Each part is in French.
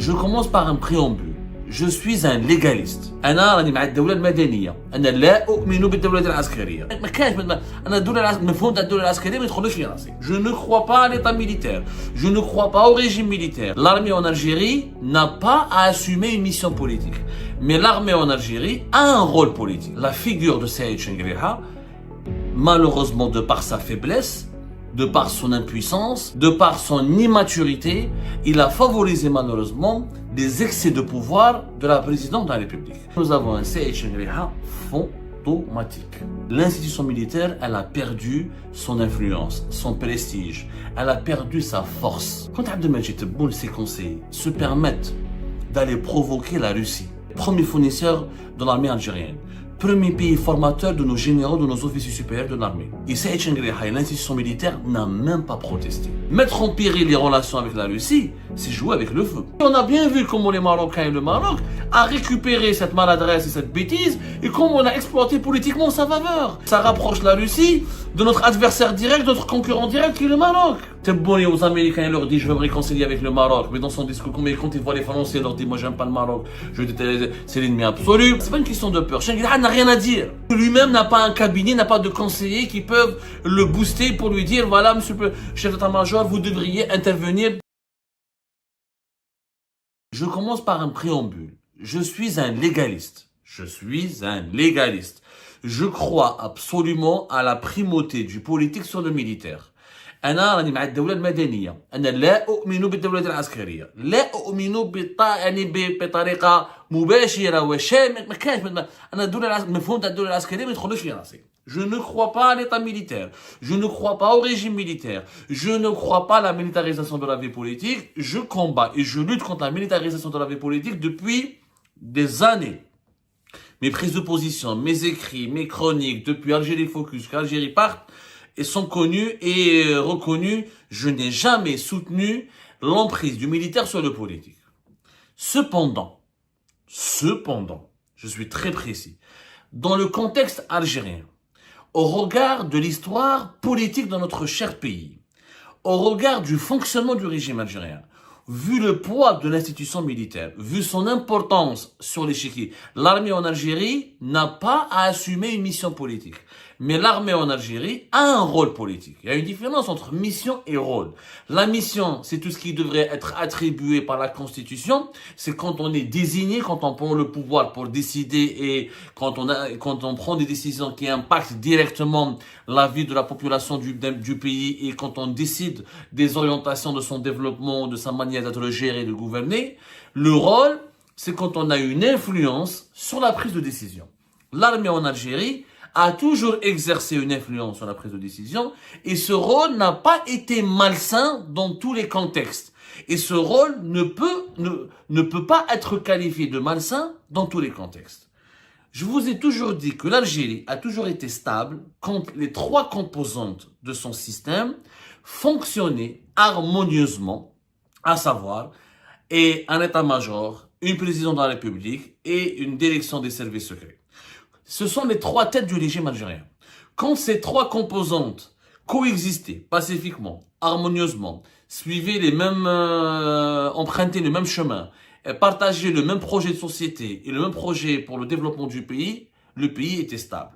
Je commence par un préambule. Je suis un légaliste. أنا راني مع الدولة المدنية. أنا لا أؤمن بالدولة العسكرية. ما كانش أنا المفهوم تاع الدولة العسكرية ما يدخلش في راسي. Je ne crois pas à l'état militaire. Je ne crois pas au régime militaire. L'armée en Algérie n'a pas à assumer une mission politique. Mais l'armée en Algérie a un rôle politique. La figure de Saïd Chengueriha, malheureusement de par sa faiblesse, de par son impuissance, de par son immaturité, il a favorisé malheureusement les excès de pouvoir de la présidente de la République. Nous avons un Saïd Chengueriha fantomatique. L'institution militaire, elle a perdu son influence, son prestige, elle a perdu sa force. Quand Abdelmajid Tebboune, ses conseillers, se permettent d'aller provoquer la Russie, premier fournisseur de l'armée algérienne, premier pays formateur de nos généraux, de nos officiers supérieurs de l'armée. Et Saïd Chengueriha et l'institution militaire n'a même pas protesté. Mettre en péril les relations avec la Russie, c'est jouer avec le feu. On a bien vu comment les Marocains et le Maroc a récupéré cette maladresse et cette bêtise et comment on a exploité politiquement sa faveur. Ça rapproche la Russie de notre adversaire direct, de notre concurrent direct qui est le Maroc. Tebboune aux Américains, il leur dit je veux me réconcilier avec le Maroc, mais dans son discours, quand il voit les Français, il leur dit moi j'aime pas le Maroc, c'est l'ennemi absolu. C'est pas une question de peur. Chengueriha n'a rien à dire. Lui-même n'a pas un cabinet, n'a pas de conseillers qui peuvent le booster pour lui dire voilà monsieur le chef d'état-major, vous devriez intervenir. Je commence par un préambule. Je suis un légaliste. Je suis un légaliste. Je crois absolument à la primauté du politique sur le militaire. أنا راني مع الدولة المدنية. أنا لا أؤمن بالدولة العسكرية. لا أؤمن بطريقة مباشرة وشاملة. ما كانش أنا المفهوم تاع الدولة العسكرية ما يدخلش في راسي. Je ne crois pas à l'état militaire. Je ne crois pas au régime militaire. Je ne crois pas à la militarisation de la vie politique. Je combats et je lutte contre la militarisation de la vie politique depuis des années. Mes prises de position, mes écrits, mes chroniques, depuis Algérie Focus, qu'Algérie parte, et sont connus et reconnus. Je n'ai jamais soutenu l'emprise du militaire sur le politique. Cependant, je suis très précis, dans le contexte algérien, au regard de l'histoire politique de notre cher pays, au regard du fonctionnement du régime algérien, vu le poids de l'institution militaire, vu son importance sur l'échiquier, l'armée en Algérie n'a pas à assumer une mission politique. Mais l'armée en Algérie a un rôle politique. Il y a une différence entre mission et rôle. La mission, c'est tout ce qui devrait être attribué par la Constitution. C'est quand on est désigné, quand on prend le pouvoir pour décider et quand on prend des décisions qui impactent directement la vie de la population du pays et quand on décide des orientations de son développement, de sa manière d'être géré, de gouverner. Le rôle, c'est quand on a une influence sur la prise de décision. L'armée en Algérie a toujours exercé une influence sur la prise de décision et ce rôle n'a pas été malsain dans tous les contextes. Et ce rôle ne peut pas être qualifié de malsain dans tous les contextes. Je vous ai toujours dit que l'Algérie a toujours été stable quand les trois composantes de son système fonctionnaient harmonieusement, à savoir un état-major, une présidence de la République et une direction des services secrets. Ce sont les trois têtes du régime algérien. Quand ces trois composantes coexistaient pacifiquement, harmonieusement, suivaient les mêmes, empruntaient le même chemin, partageaient le même projet de société et le même projet pour le développement du pays, le pays était stable.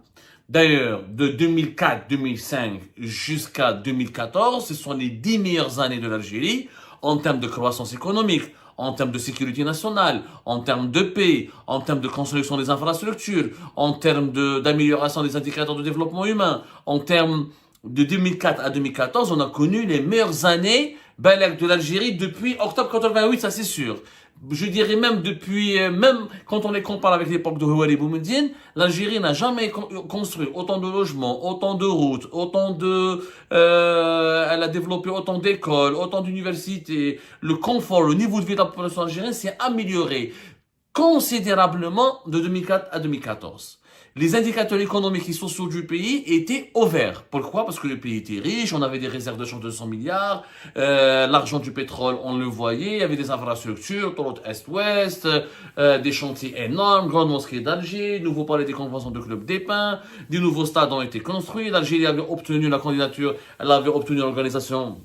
D'ailleurs, de 2004-2005 jusqu'à 2014, ce sont les 10 meilleures années de l'Algérie en termes de croissance économique, en termes de sécurité nationale, en termes de paix, en termes de construction des infrastructures, en termes d'amélioration des indicateurs de développement humain, en termes de 2004 à 2014, on a connu les meilleures années de l'Algérie depuis octobre 88, ça c'est sûr. Je dirais même même quand on les compare avec l'époque de Houari Boumediene, l'Algérie n'a jamais construit autant de logements, autant de routes, elle a développé autant d'écoles, autant d'universités. Le confort, le niveau de vie de la population algérienne s'est amélioré considérablement de 2004 à 2014. Les indicateurs économiques et sociaux du pays étaient au vert. Pourquoi? Parce que le pays était riche, on avait des réserves de change de 100 milliards, l'argent du pétrole, on le voyait, il y avait des infrastructures, autoroute Est-Ouest, des chantiers énormes, grande mosquée d'Alger, nouveau palais des conventions de Club des Pins, des nouveaux stades ont été construits, l'Algérie avait obtenu la candidature, elle avait obtenu l'organisation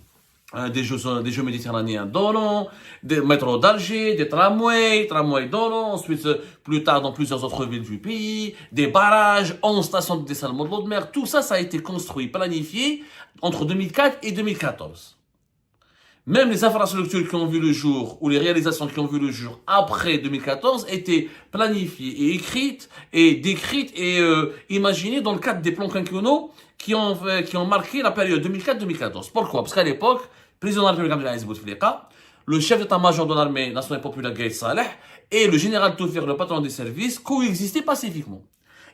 des jeux méditerranéens d'Oran, des métros d'Alger, des tramways d'Oran, ensuite, plus tard, dans plusieurs autres villes du pays, des barrages, 11 stations de dessalement de l'eau de mer. Tout ça, ça a été construit, planifié entre 2004 et 2014. Même les infrastructures qui ont vu le jour, ou les réalisations qui ont vu le jour après 2014, étaient planifiées et écrites, et décrites et imaginées dans le cadre des plans quinquennaux qui ont marqué la période 2004-2014. Pourquoi? Parce qu'à l'époque, président de la République Abdelaziz Bouteflika, le chef d'état-major de l'armée nationale populaire Gaïd Saleh et le général Toufir, le patron des services, coexistaient pacifiquement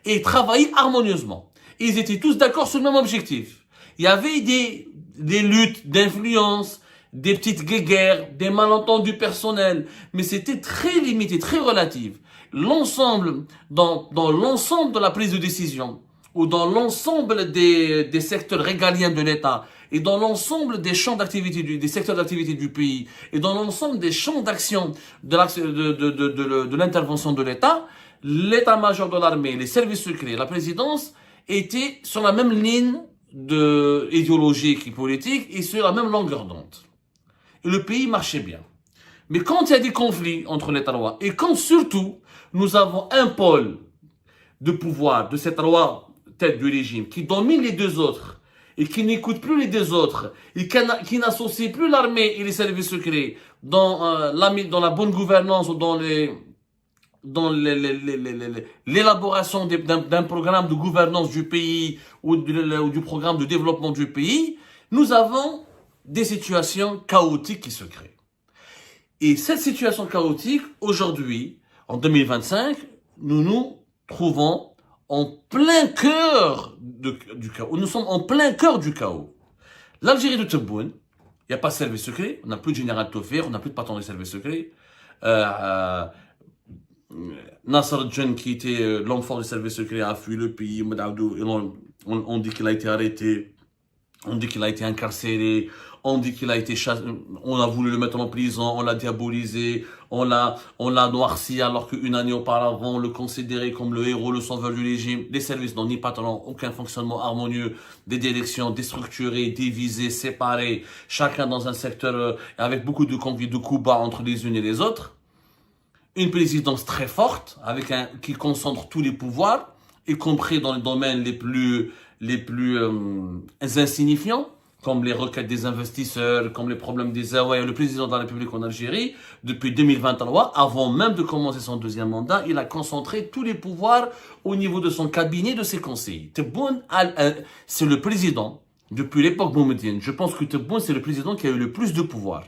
et travaillaient harmonieusement. Ils étaient tous d'accord sur le même objectif. Il y avait des luttes d'influence, des petites guéguerres, des malentendus personnels, mais c'était très limité, très relatif. L'ensemble, dans l'ensemble de la prise de décision, ou dans l'ensemble des secteurs régaliens de l'État, et dans l'ensemble des champs d'activité, des secteurs d'activité du pays, et dans l'ensemble des champs d'action de l'intervention de l'État, l'état-major de l'armée, les services secrets, la présidence, étaient sur la même ligne idéologique et politique, et sur la même longueur d'onde. Et le pays marchait bien. Mais quand il y a des conflits entre les Tarois, et quand surtout nous avons un pôle de pouvoir de cette roi tête du régime qui domine les deux autres et qui n'écoute plus les deux autres et qui n'associe plus l'armée et les services secrets dans la bonne gouvernance ou dans l'élaboration d'un programme de gouvernance du pays ou du programme de développement du pays, nous avons des situations chaotiques qui se créent. Et cette situation chaotique, aujourd'hui, en 2025, nous nous trouvons en plein cœur du chaos. Nous sommes en plein cœur du chaos. L'Algérie de Tebboune, il n'y a pas de service secret, on n'a plus de général Toufir, on n'a plus de patron des services secrets. Nasser Djen, qui était l'homme fort des services secrets, a fui le pays. On dit qu'il a été arrêté, on dit qu'il a été incarcéré, on dit qu'il a été chassé, on a voulu le mettre en prison, on l'a diabolisé, on l'a noirci alors qu'une année auparavant on le considérait comme le héros, le sauveur du régime. Les services n'ont ni patron, aucun fonctionnement harmonieux, des directions déstructurées, divisées, séparées, chacun dans un secteur avec beaucoup de conflits, de coups bas entre les unes et les autres. Une présidence très forte, qui concentre tous les pouvoirs, y compris dans les domaines les plus insignifiants, comme les requêtes des investisseurs, comme les problèmes des Zaouïas. Le président de la République en Algérie, depuis 2023, avant même de commencer son deuxième mandat, il a concentré tous les pouvoirs au niveau de son cabinet, de ses conseillers. Tebboune, c'est le président, depuis l'époque boumedienne, je pense que Tebboune, c'est le président qui a eu le plus de pouvoir.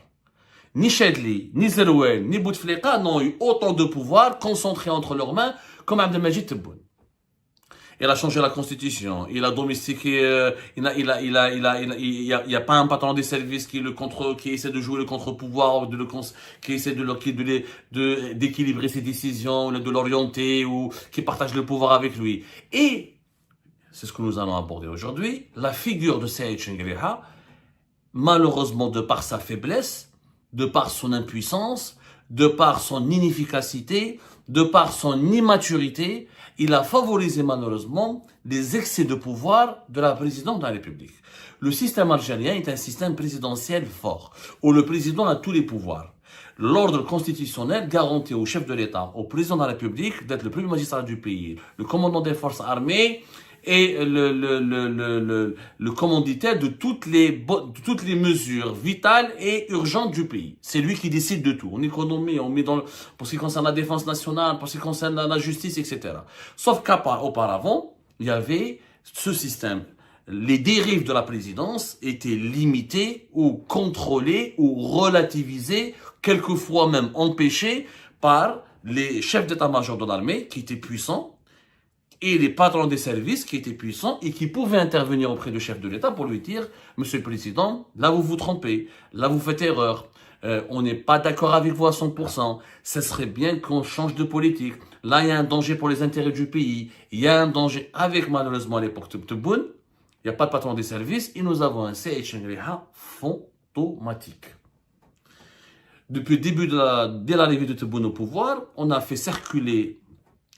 Ni Chadli, ni Zerouel, ni Bouteflika n'ont eu autant de pouvoir concentrés entre leurs mains comme Abdelmajid Tebboune. Il a changé la constitution, il a domestiqué, il y a pas un patron des services qui essaie de jouer le contre-pouvoir, qui essaie d'équilibrer ses décisions, de l'orienter ou qui partage le pouvoir avec lui. Et c'est ce que nous allons aborder aujourd'hui. La figure de Saïd Chengueleha, malheureusement de par sa faiblesse, de par son impuissance, de par son inefficacité, de par son immaturité, il a favorisé malheureusement les excès de pouvoir de la présidente de la République. Le système algérien est un système présidentiel fort, où le président a tous les pouvoirs. L'ordre constitutionnel garantit au chef de l'État, au président de la République, d'être le premier magistrat du pays, le commandant des forces armées et le commanditaire de toutes les mesures vitales et urgentes du pays. C'est lui qui décide de tout. En économie, pour ce qui concerne la défense nationale, pour ce qui concerne la justice, etc. Sauf qu'auparavant, il y avait ce système. Les dérives de la présidence étaient limitées ou contrôlées ou relativisées, quelquefois même empêchées par les chefs d'état-major de l'armée qui étaient puissants, et les patrons des services qui étaient puissants et qui pouvaient intervenir auprès du chef de l'État pour lui dire « Monsieur le Président, là vous vous trompez, là vous faites erreur, on n'est pas d'accord avec vous à 100%, ce serait bien qu'on change de politique, là il y a un danger pour les intérêts du pays, il y a un danger avec malheureusement à l'époque de Tebboune, il n'y a pas de patron des services et nous avons un Saïd Chengueleha fantomatique. » Depuis le début dès l'arrivée de Tebboune au pouvoir, on a fait circuler,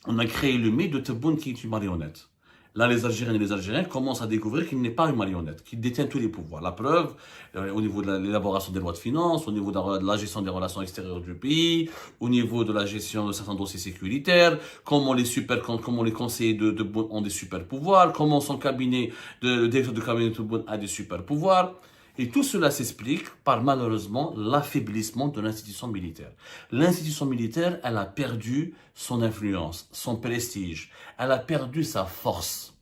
on a créé le mythe de Tebboune qui est une marionnette. Là, les Algériens et les Algériens commencent à découvrir qu'il n'est pas une marionnette, qu'il détient tous les pouvoirs. La preuve, au niveau de l'élaboration des lois de finances, au niveau de la gestion des relations extérieures du pays, au niveau de la gestion de certains dossiers sécuritaires, comment les conseillers de Tebboune ont des super pouvoirs, comment son cabinet, le directeur de cabinet de Tebboune a des super pouvoirs. Et tout cela s'explique par, malheureusement, l'affaiblissement de l'institution militaire. L'institution militaire, elle a perdu son influence, son prestige. Elle a perdu sa force.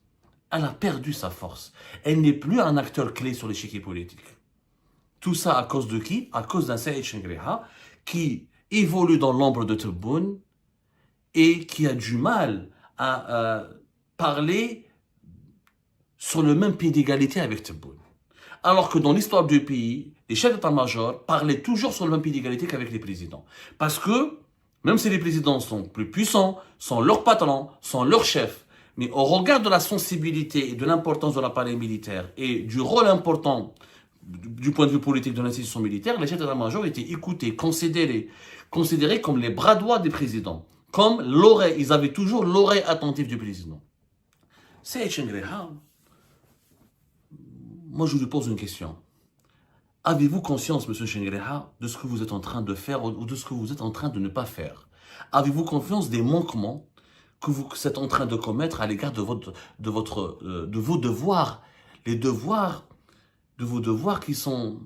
Elle a perdu sa force. Elle n'est plus un acteur clé sur l'échiquier politique. Tout ça à cause de qui? À cause d'un Saïd Chenghreha qui évolue dans l'ombre de Tebboune et qui a du mal à parler sur le même pied d'égalité avec Tebboune. Alors que dans l'histoire du pays, les chefs d'état-major parlaient toujours sur le même pied d'égalité qu'avec les présidents. Parce que, même si les présidents sont plus puissants, sont leurs patrons, sont leurs chefs, mais au regard de la sensibilité et de l'importance de l'appareil militaire et du rôle important du point de vue politique de l'institution militaire, les chefs d'état-major étaient écoutés, considérés comme les bras droits des présidents, comme l'oreille, ils avaient toujours l'oreille attentive du président. C'est Chenghreha. Moi, je lui pose une question. Avez-vous conscience, monsieur Chenghreha, de ce que vous êtes en train de faire ou de ce que vous êtes en train de ne pas faire? Avez-vous conscience des manquements que vous êtes en train de commettre à l'égard de vos devoirs? Les devoirs de vos devoirs qui sont,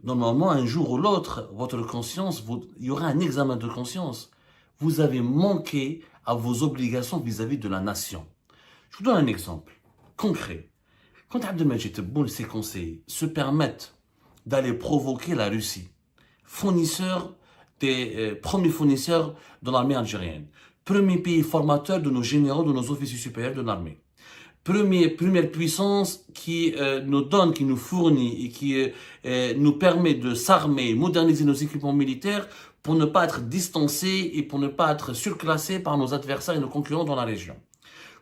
normalement, un jour ou l'autre, votre conscience, il y aura un examen de conscience. Vous avez manqué à vos obligations vis-à-vis de la nation. Je vous donne un exemple concret. Quand Abdelmajid Tebboune et ses conseillers se permettent d'aller provoquer la Russie, premier fournisseur de l'armée algérienne, premier pays formateur de nos généraux, de nos officiers supérieurs de l'armée, première puissance qui nous donne, qui nous fournit et qui nous permet de s'armer, moderniser nos équipements militaires pour ne pas être distancés et pour ne pas être surclassés par nos adversaires et nos concurrents dans la région.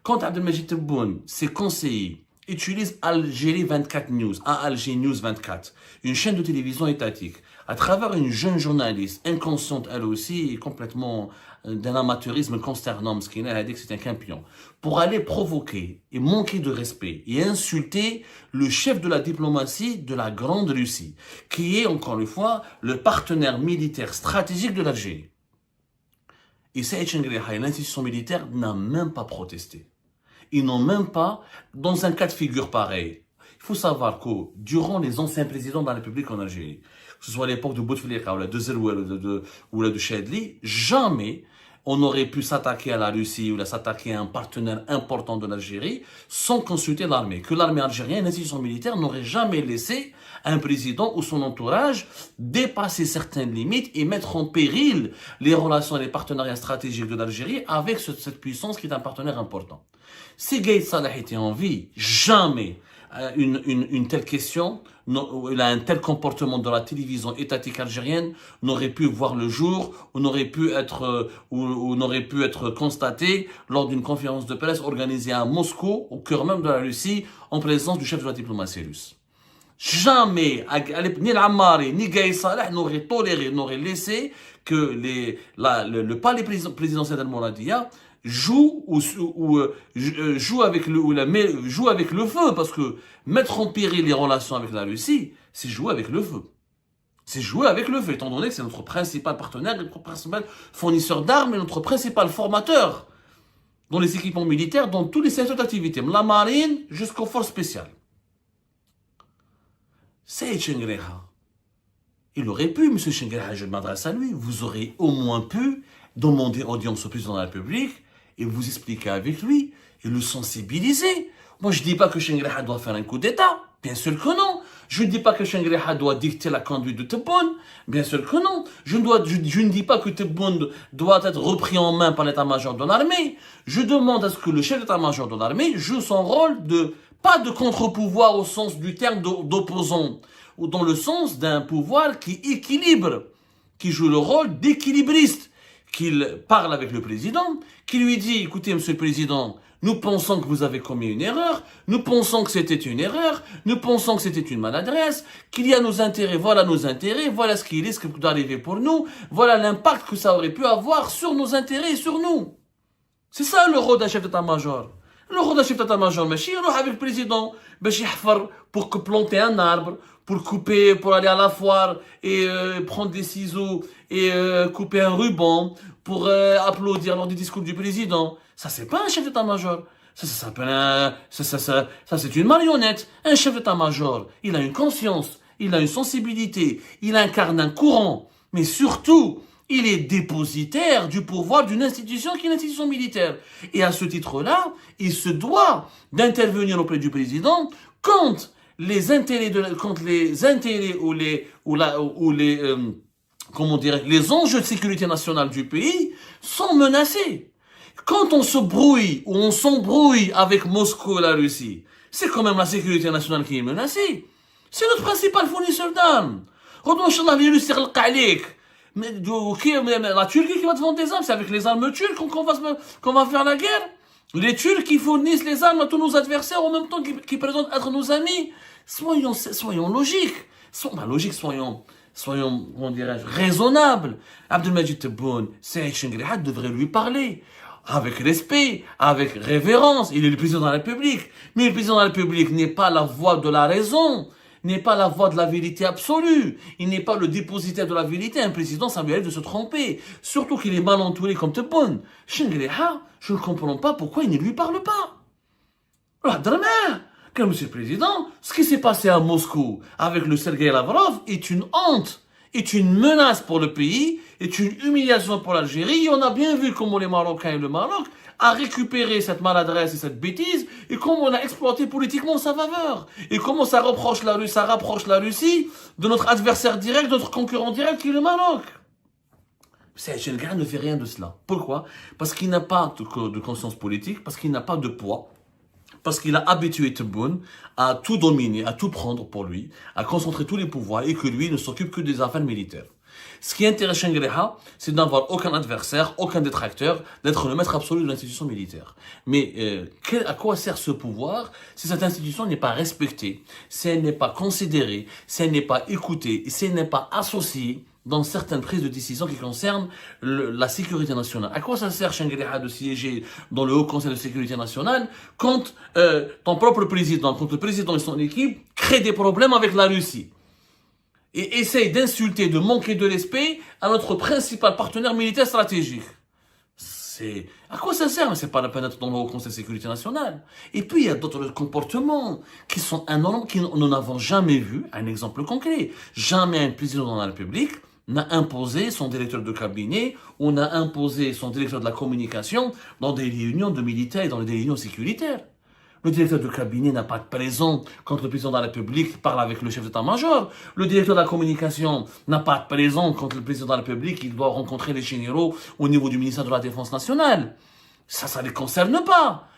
Quand Abdelmajid Tebboune, ses conseillers, utilise Algérie 24 News, Alger News 24, une chaîne de télévision étatique, à travers une jeune journaliste, inconsciente elle aussi, et complètement d'un amateurisme consternant, ce qui a dit que c'est un campion, pour aller provoquer et manquer de respect et insulter le chef de la diplomatie de la Grande Russie, qui est, encore une fois, le partenaire militaire stratégique de l'Algérie. Et Saïd Chenghreha et l'institution militaire n'a même pas protesté. Ils n'ont même pas, dans un cas de figure pareil, il faut savoir que durant les anciens présidents de la République en Algérie, que ce soit à l'époque de Bouteflika ou de Zeroua ou de Chadli, jamais on n'aurait pu s'attaquer à la Russie ou s'attaquer à un partenaire important de l'Algérie sans consulter l'armée. Que l'armée algérienne, l'institution militaire n'aurait jamais laissé un président ou son entourage dépasser certaines limites et mettre en péril les relations et les partenariats stratégiques de l'Algérie avec cette puissance qui est un partenaire important. Si Gaïd Salah était en vie, jamais une telle question, un tel comportement de la télévision étatique algérienne n'aurait pu voir le jour ou n'aurait pu être constaté lors d'une conférence de presse organisée à Moscou, au cœur même de la Russie, en présence du chef de la diplomatie russe. Jamais, ni l'Ammari, ni Gaïd Salah n'auraient toléré, n'auraient laissé que le palais présidentiel d'Al-Mouradia joue avec le feu, parce que mettre en péril les relations avec la Russie, c'est jouer avec le feu. C'est jouer avec le feu, étant donné que c'est notre principal partenaire, notre principal fournisseur d'armes et notre principal formateur dans les équipements militaires, dans tous les secteurs d'activité, la marine jusqu'aux forces spéciales. Saïd Chenghreha, il aurait pu, monsieur Chenghreha, je m'adresse à lui, vous aurez au moins pu demander audience au président de la République et vous expliquer avec lui et le sensibiliser. Moi, je ne dis pas que Chenghreha doit faire un coup d'État. Bien sûr que non. Je ne dis pas que Chenghreha doit dicter la conduite de Tebboune. Bien sûr que non. Je ne dis pas que Tebboune doit être repris en main par l'état-major de l'armée. Je demande à ce que le chef d'état-major de l'armée joue son rôle pas de contre-pouvoir au sens du terme d'opposant, ou dans le sens d'un pouvoir qui équilibre, qui joue le rôle d'équilibriste, qu'il parle avec le président, qui lui dit, écoutez, monsieur le président, nous pensons que vous avez commis une erreur, nous pensons que c'était une erreur, nous pensons que c'était une maladresse, qu'il y a nos intérêts, voilà ce qui risque d'arriver pour nous, voilà l'impact que ça aurait pu avoir sur nos intérêts et sur nous. C'est ça le rôle d'un chef d'état-major. Le chef d'état-major, il va avec le président, pour planter un arbre, pour couper, pour aller à la foire et prendre des ciseaux et couper un ruban, pour applaudir lors du discours du président. Ça, c'est pas un chef d'état-major. Ça s'appelle ça, c'est une marionnette. Un chef d'état-major, il a une conscience, il a une sensibilité, il incarne un courant, mais surtout, il est dépositaire du pouvoir d'une institution qui est l'institution militaire. Et à ce titre-là, il se doit d'intervenir auprès du président quand les intérêts les enjeux de sécurité nationale du pays sont menacés. Quand on se brouille ou on s'embrouille avec Moscou et la Russie, c'est quand même la sécurité nationale qui est menacée. C'est notre principal fournisseur d'armes. Les Russes, mais la Turquie qui va te vendre des armes, c'est avec les armes turques qu'on va faire la guerre. Les Turcs qui fournissent les armes à tous nos adversaires en même temps qui prétendent être nos amis. Soyons logiques. Soyons, on dirait, raisonnables. Abdelmajid Tebboune, Saïd Chengrihad devrait lui parler. Avec respect, avec révérence. Il est le président de la République. Mais le président de la République n'est pas la voix de la raison, n'est pas la voix de la vérité absolue. Il n'est pas le dépositaire de la vérité. Un président, ça lui arrive de se tromper. Surtout qu'il est mal entouré comme Tebboune. Chengrihad, je ne comprends pas pourquoi il ne lui parle pas. Monsieur le Président, ce qui s'est passé à Moscou avec le Sergei Lavrov est une honte, est une menace pour le pays, est une humiliation pour l'Algérie. Et on a bien vu comment les Marocains et le Maroc a récupéré cette maladresse et cette bêtise et comment on a exploité politiquement sa faveur. Et comment ça rapproche la Russie de notre adversaire direct, de notre concurrent direct qui est le Maroc. Saïd Chengrihad ne fait rien de cela. Pourquoi? Parce qu'il n'a pas de conscience politique, parce qu'il n'a pas de poids. Parce qu'il a habitué Tebboune à tout dominer, à tout prendre pour lui, à concentrer tous les pouvoirs et que lui ne s'occupe que des affaires militaires. Ce qui intéresse Chengrihad, c'est d'avoir aucun adversaire, aucun détracteur, d'être le maître absolu de l'institution militaire. Mais à quoi sert ce pouvoir si cette institution n'est pas respectée, si elle n'est pas considérée, si elle n'est pas écoutée, si elle n'est pas associée dans certaines prises de décision qui concernent la sécurité nationale. À quoi ça sert, Chengrihad, de siéger dans le Haut Conseil de sécurité nationale quand ton propre président, quand le président et son équipe créent des problèmes avec la Russie et essayent d'insulter, de manquer de respect à notre principal partenaire militaire stratégique? À quoi ça sert? Mais c'est pas la peine d'être dans le Haut Conseil de sécurité nationale. Et puis, il y a d'autres comportements qui sont énormes, que nous n'avons jamais vu. Un exemple concret. Jamais un président de la République n'a imposé son directeur de cabinet ou n'a imposé son directeur de la communication dans des réunions de militaires et dans des réunions sécuritaires. Le directeur de cabinet n'a pas de présent quand le président de la République parle avec le chef d'état-major. Le directeur de la communication n'a pas de présent quand le président de la République il doit rencontrer les généraux au niveau du ministère de la Défense nationale. Ça les concerne pas.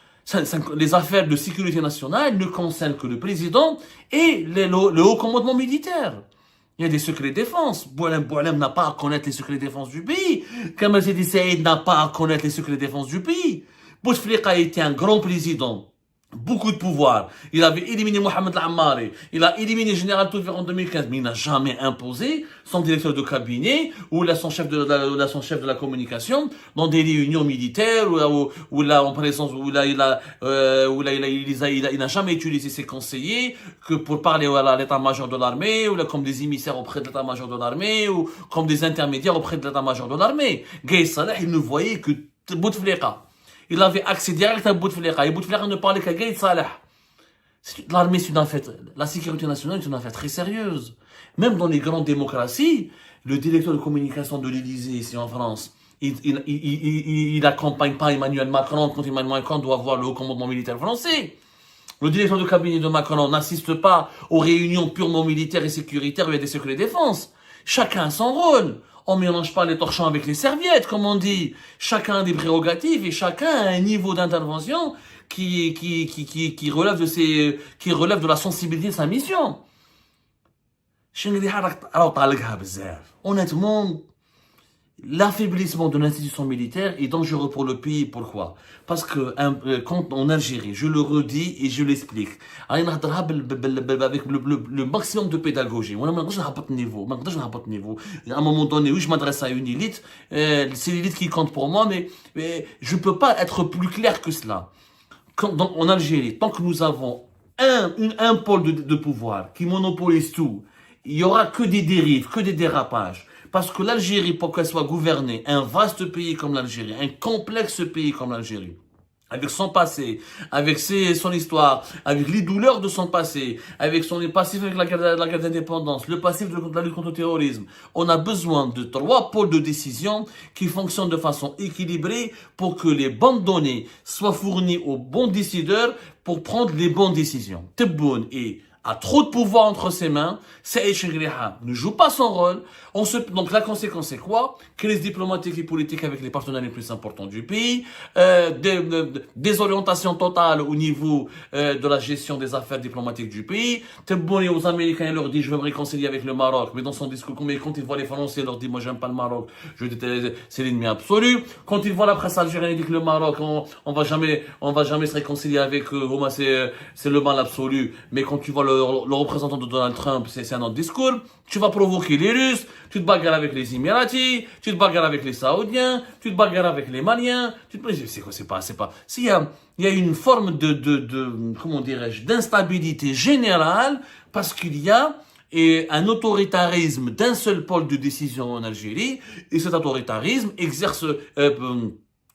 Les affaires de sécurité nationale ne concernent que le président et le haut commandement militaire. Il y a des secrets de défense. Boualem n'a pas à connaître les secrets de défense du pays. Kamal Sidi Saïd n'a pas à connaître les secrets de défense du pays. Bouteflika a été un grand président. Beaucoup de pouvoir. Il avait éliminé Mohamed Al-Ammari. Il a éliminé le général Toufir en 2015. Mais il n'a jamais imposé son directeur de cabinet ou son chef de la communication dans des réunions militaires où là, en présence, il n'a jamais utilisé ses conseillers que pour parler à l'état-major de l'armée ou là, comme des émissaires auprès de l'état-major de l'armée ou comme des intermédiaires auprès de l'état-major de l'armée. Gaï Saleh, il ne voyait que Bouteflika. Il avait accès direct à Bouteflika. Et Bouteflika ne parlait qu'à Gaïd Saleh. L'armée, c'est une affaire, la sécurité nationale est une affaire très sérieuse. Même dans les grandes démocraties, le directeur de communication de l'Élysée, ici en France, il accompagne pas Emmanuel Macron quand Emmanuel Macron doit voir le haut commandement militaire français. Le directeur de cabinet de Macron n'assiste pas aux réunions purement militaires et sécuritaires où il y a des secrets de défense. Chacun a son rôle. On ne mélange pas les torchons avec les serviettes, comme on dit. Chacun a des prérogatives et chacun a un niveau d'intervention qui relève de la sensibilité de sa mission. Honnêtement, l'affaiblissement de l'institution militaire est dangereux pour le pays. Pourquoi? Parce que quand en Algérie, je le redis et je l'explique, avec le maximum de pédagogie. À un moment donné, oui, je m'adresse à une élite, c'est l'élite qui compte pour moi, mais je ne peux pas être plus clair que cela. Donc, en Algérie, tant que nous avons un pôle de pouvoir qui monopolise tout, il n'y aura que des dérives, que des dérapages. Parce que l'Algérie, pour qu'elle soit gouvernée, un vaste pays comme l'Algérie, un complexe pays comme l'Algérie, avec son passé, avec son histoire, avec les douleurs de son passé, avec son passif avec la guerre d'indépendance, le passif de la lutte contre le terrorisme. On a besoin de 3 pôles de décision qui fonctionnent de façon équilibrée pour que les bonnes données soient fournies aux bons décideurs pour prendre les bonnes décisions. Tebboune a trop de pouvoir entre ses mains, Saïd Chengriha ne joue pas son rôle. Donc la conséquence c'est quoi? Crise diplomatique et politique avec les partenaires les plus importants du pays, désorientation totale au niveau de la gestion des affaires diplomatiques du pays. Tebboune aux Américains, il leur dit je veux me réconcilier avec le Maroc, mais dans son discours, quand il voit les Français, il leur dit moi j'aime pas le Maroc, c'est l'ennemi absolu. Quand il voit la presse algérienne, il dit que le Maroc, on va jamais se réconcilier avec eux, c'est le mal absolu. Mais quand tu vois le représentant de Donald Trump, c'est un autre discours. Tu vas provoquer les Russes, tu te bagarres avec les Émiratis, tu te bagarres avec les Saoudiens, tu te bagarres avec les Maliens. C'est quoi, c'est pas. S'il y a une forme comment dirais-je, d'instabilité générale parce qu'il y a un autoritarisme d'un seul pôle de décision en Algérie, et cet autoritarisme exerce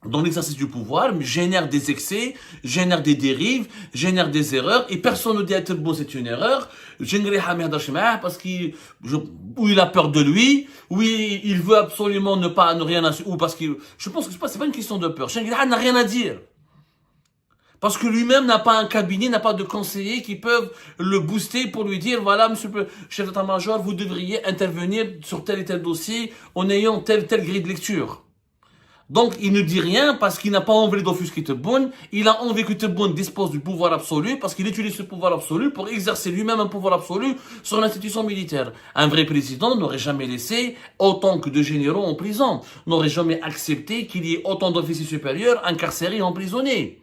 dans l'exercice du pouvoir, génère des excès, génère des dérives, génère des erreurs, et personne ne dit à Tebboune c'est une erreur. Parce ou il a peur de lui, ou il veut absolument ne rien assumer, ou parce que je pense que c'est pas une question de peur. Chengriha n'a rien à dire. Parce que lui-même n'a pas un cabinet, n'a pas de conseillers qui peuvent le booster pour lui dire, voilà, monsieur le chef d'état-major, vous devriez intervenir sur tel et tel dossier en ayant telle grille de lecture. Donc, il ne dit rien parce qu'il n'a pas envie d'offusquer Tebboune. Il a envie que Tebboune dispose du pouvoir absolu parce qu'il utilise ce pouvoir absolu pour exercer lui-même un pouvoir absolu sur l'institution militaire. Un vrai président n'aurait jamais laissé autant que de généraux en prison, n'aurait jamais accepté qu'il y ait autant d'officiers supérieurs incarcérés et emprisonnés.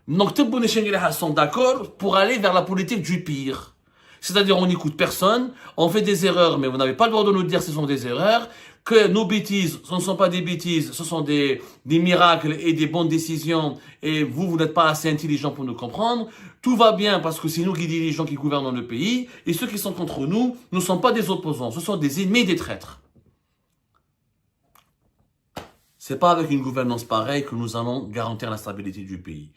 Donc, Tebboune et Chengriha sont d'accord pour aller vers la politique du pire. C'est-à-dire, on n'écoute personne, on fait des erreurs, mais vous n'avez pas le droit de nous dire que ce sont des erreurs, que nos bêtises, ce ne sont pas des bêtises, ce sont des miracles et des bonnes décisions, et vous n'êtes pas assez intelligent pour nous comprendre. Tout va bien parce que c'est nous qui dirigeons, qui gouvernons le pays, et ceux qui sont contre nous ne sont pas des opposants, ce sont des ennemis, des traîtres. C'est pas avec une gouvernance pareille que nous allons garantir la stabilité du pays.